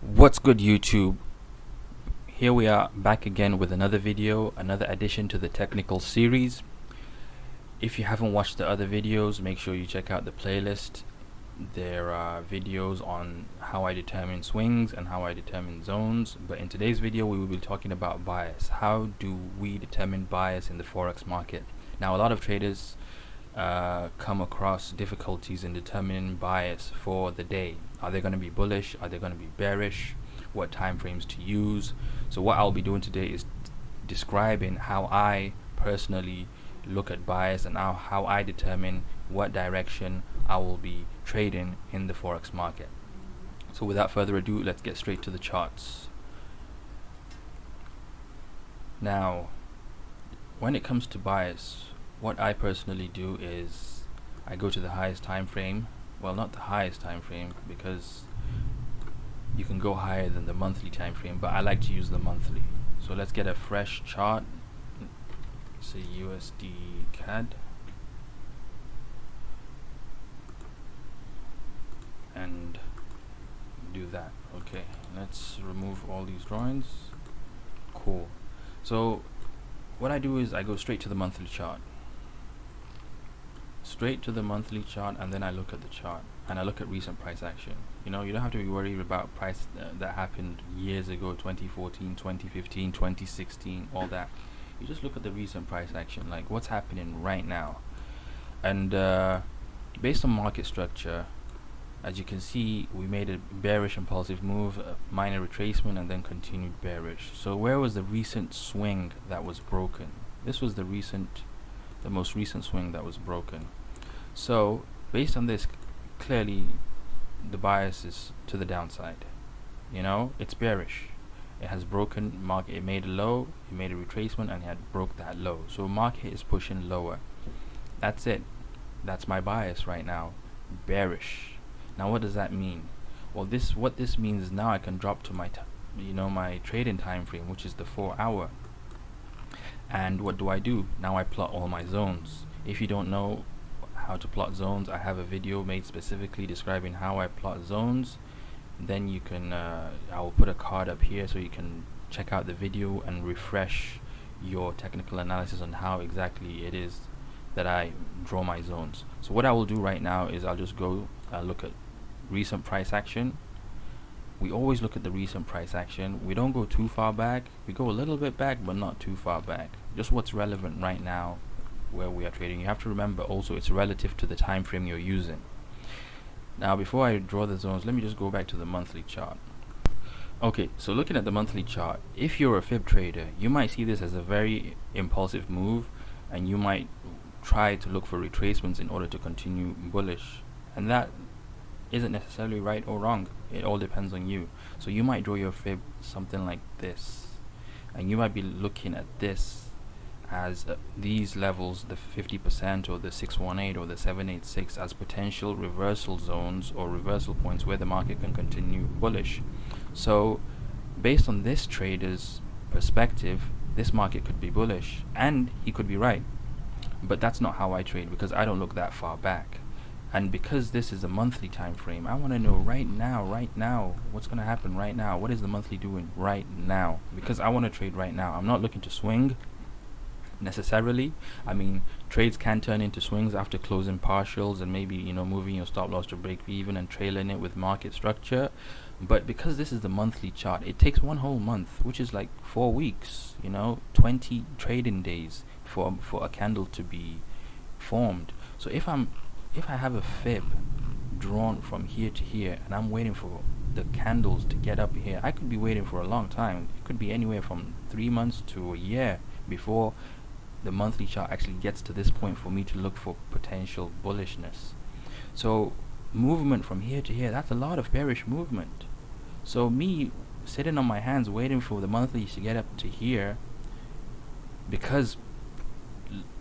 What's good, YouTube? Here we are back again with another video, another addition to the technical series. If you haven't watched the other videos, make sure you check out the playlist. There are videos on how I determine swings and how I determine zones, but in today's video we will be talking about bias. How do we determine bias in the forex market? Now, a lot of traders come across difficulties in determining bias for the day. Are they going to be bullish? Are they going to be bearish? What time frames to use? So what I'll be doing today is describing how I personally look at bias and how I determine what direction I will be trading in the forex market. So without further ado, let's get straight to the charts. Now, when it comes to bias, what I personally do is I go to the highest time frame. Well, not the highest time frame, because you can go higher than the monthly time frame, but I like to use the monthly. So let's get a fresh chart. Say USD CAD, and do that. Okay, let's remove all these drawings. Cool. So what I do is I go straight to the monthly chart. And then I look at the chart and I look at recent price action. You know, you don't have to be worried about price that happened years ago, 2014, 2015, 2016, all that. You just look at the recent price action, like what's happening right now. And based on market structure, as you can see, we made a bearish impulsive move, a minor retracement, and then continued bearish. So where was the recent swing that was broken? This was the most recent swing that was broken. So based on this, clearly the bias is to the downside. You know, it's bearish. It has broken market. It made a low, it made a retracement, and it had broke that low. So market is pushing lower. That's it. That's my bias right now. Bearish. Now what does that mean? Well, what this means is now I can drop to my my trading time frame, which is the 4-hour. And what do? Now I plot all my zones. If you don't know how to plot zones, I have a video made specifically describing how I plot zones. Then you can I will put a card up here so you can check out the video and refresh your technical analysis on how exactly it is that I draw my zones. So what I will do right now is I'll just go look at recent price action. We always look at the recent price action. We don't go too far back. We go a little bit back, but not too far back. Just what's relevant right now where we are trading. You have to remember also it's relative to the time frame you're using. Now before I draw the zones, let me just go back to the monthly chart. Okay, so looking at the monthly chart, if you're a fib trader, you might see this as a very impulsive move, and you might try to look for retracements in order to continue bullish, and that isn't necessarily right or wrong. It all depends on you. So you might draw your fib something like this, and you might be looking at this as these levels, the 50% or the 618 or the 786, as potential reversal zones or reversal points where the market can continue bullish. So based on this trader's perspective, this market could be bullish, and he could be right, but that's not how I trade, because I don't look that far back. And because this is a monthly time frame, I want to know right now what's going to happen right now. What is the monthly doing right now? Because I want to trade right now. I'm not looking to swing necessarily. I mean, trades can turn into swings after closing partials and maybe moving your stop loss to break even and trailing it with market structure. But because this is the monthly chart, it takes one whole month, which is like 4 weeks, 20 trading days for a candle to be formed. So if I have a fib drawn from here to here and I'm waiting for the candles to get up here, I could be waiting for a long time. It could be anywhere from 3 months to a year before the monthly chart actually gets to this point for me to look for potential bullishness. So movement from here to here, that's a lot of bearish movement. So me sitting on my hands waiting for the monthly to get up to here, because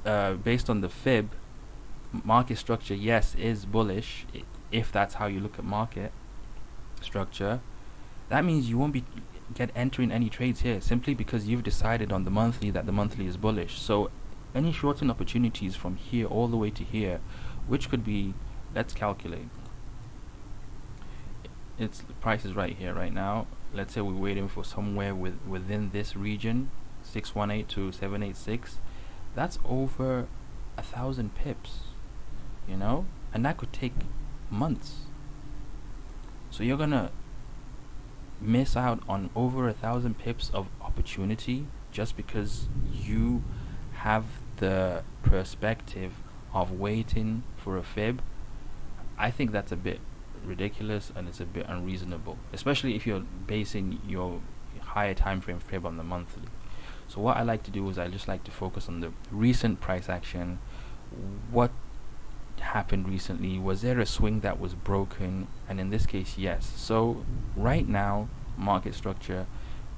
based on the fib, market structure, yes, is bullish. If that's how you look at market structure, that means you won't be entering any trades here simply because you've decided on the monthly that the monthly is bullish. So any shorting opportunities from here all the way to here, which could be, let's calculate, it's the price is right here right now. Let's say we're waiting for somewhere within this region, 618 to 786. That's over 1,000 pips, you know, and that could take months. So you're gonna miss out on over 1,000 pips of opportunity just because you have the perspective of waiting for a fib. I think that's a bit ridiculous and it's a bit unreasonable, especially if you're basing your higher time frame fib on the monthly. So what I like to do is I just like to focus on the recent price action. What happened recently? Was there a swing that was broken? And in this case, yes. So right now, market structure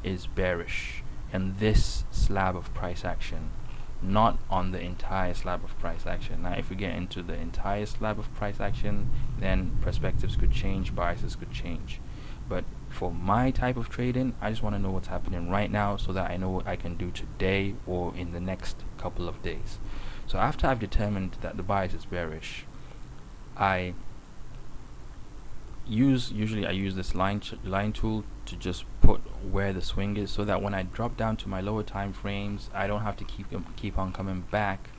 is bearish and this slab of price action, not on the entire slab of price action. Now if we get into the entire slab of price action, then perspectives could change, biases could change. But for my type of trading, I just want to know what's happening right now so that I know what I can do today or in the next couple of days. So after I've determined that the bias is bearish, I usually I use this line tool to just put where the swing is, so that when I drop down to my lower time frames, I don't have to keep on coming back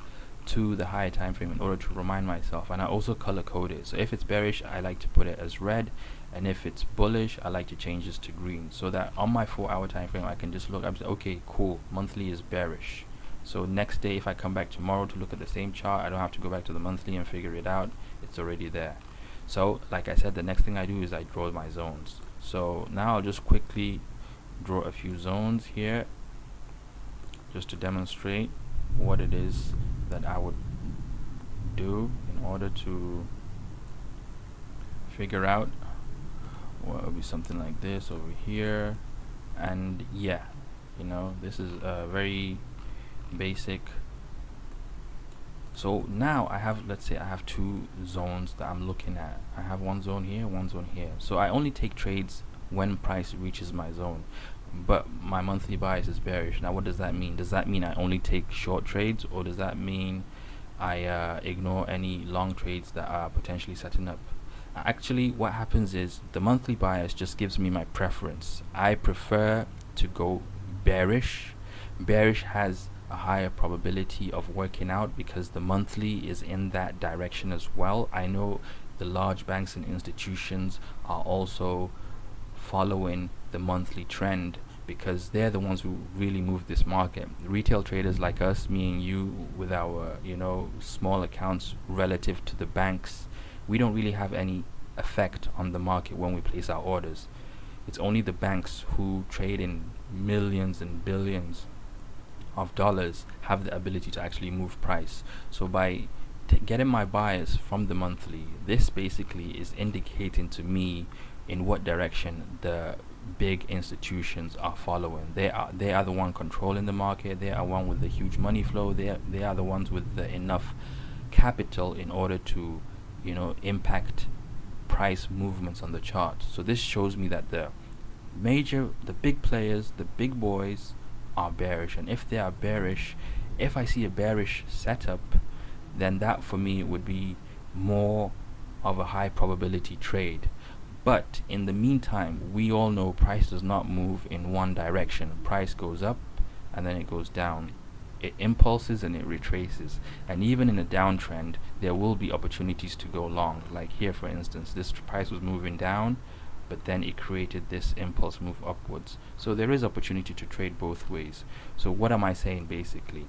to the higher time frame in order to remind myself. And I also color code it. So if it's bearish, I like to put it as red, and if it's bullish, I like to change this to green, so that on my 4-hour time frame I can just look up, okay, cool, monthly is bearish. So next day, if I come back tomorrow to look at the same chart, I don't have to go back to the monthly and figure it out. It's already there. So like I said, the next thing I do is I draw my zones. So now I'll just quickly draw a few zones here just to demonstrate what it is that I would do in order to figure out what would be something like this over here. And yeah, you know, this is a very basic. So now I have, let's say I have two zones that I'm looking at. I have one zone here, one zone here. So I only take trades when price reaches my zone, but my monthly bias is bearish. Now what does that mean? Does that mean I only take short trades, or does that mean I ignore any long trades that are potentially setting up? Actually, what happens is the monthly bias just gives me my preference. I prefer to go bearish. Bearish has a higher probability of working out because the monthly is in that direction as well. I know the large banks and institutions are also following the monthly trend because they're the ones who really move this market. Retail traders like us, me and you, with our small accounts relative to the banks, we don't really have any effect on the market when we place our orders. It's only the banks who trade in millions and billions of dollars have the ability to actually move price. So by getting my bias from the monthly, this basically is indicating to me in what direction the big institutions are following. They are the one controlling the market. They are one with the huge money flow. They are the ones with the enough capital in order to impact price movements on the chart. So this shows me that the big players, the big boys, are bearish. And if they are bearish, if I see a bearish setup, then that for me would be more of a high probability trade. But in the meantime, we all know price does not move in one direction. Price goes up and then it goes down. It impulses and it retraces. And even in a downtrend, there will be opportunities to go long. Like here, for instance, this price was moving down, but then it created this impulse move upwards. So there is opportunity to trade both ways. So what am I saying basically?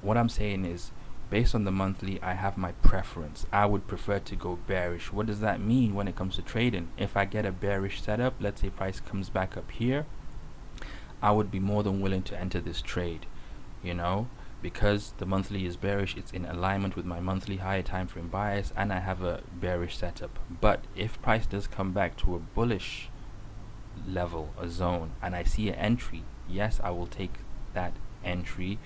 What I'm saying is, based on the monthly, I have my preference. I would prefer to go bearish. What does that mean when it comes to trading? If I get a bearish setup, let's say price comes back up here, I would be more than willing to enter this trade, because the monthly is bearish. It's in alignment with my monthly higher time frame bias, and I have a bearish setup. But if price does come back to a bullish level, a zone, and I see an entry, yes, I will take that entry.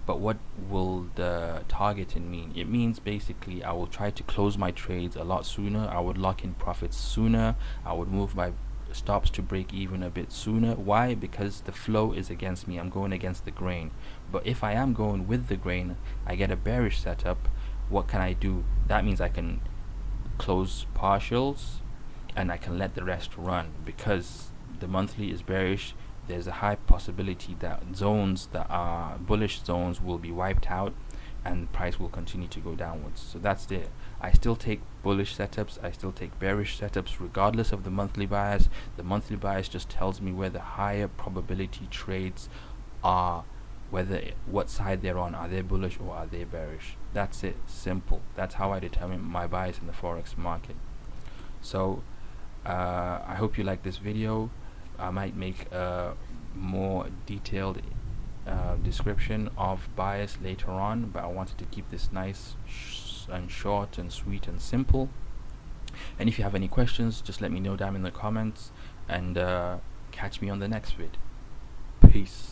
But what will the targeting mean? It means basically I will try to close my trades a lot sooner. I would lock in profits sooner. I would move my stops to break even a bit sooner. Why? Because the flow is against me. I'm going against the grain. But if I am going with the grain, I get a bearish setup. What can I do? That means I can close partials. and I can let the rest run. Because the monthly is bearish, there's a high possibility that zones that are bullish zones will be wiped out and the price will continue to go downwards. So that's it. I still take bullish setups, I still take bearish setups regardless of the monthly bias. The monthly bias just tells me where the higher probability trades are, what side they're on. Are they bullish or are they bearish? That's it. Simple. That's how I determine my bias in the forex market. So I hope you like this video. I might make a more detailed description of bias later on, but I wanted to keep this nice and short and sweet and simple. And if you have any questions, just let me know down in the comments, and catch me on the next vid. Peace.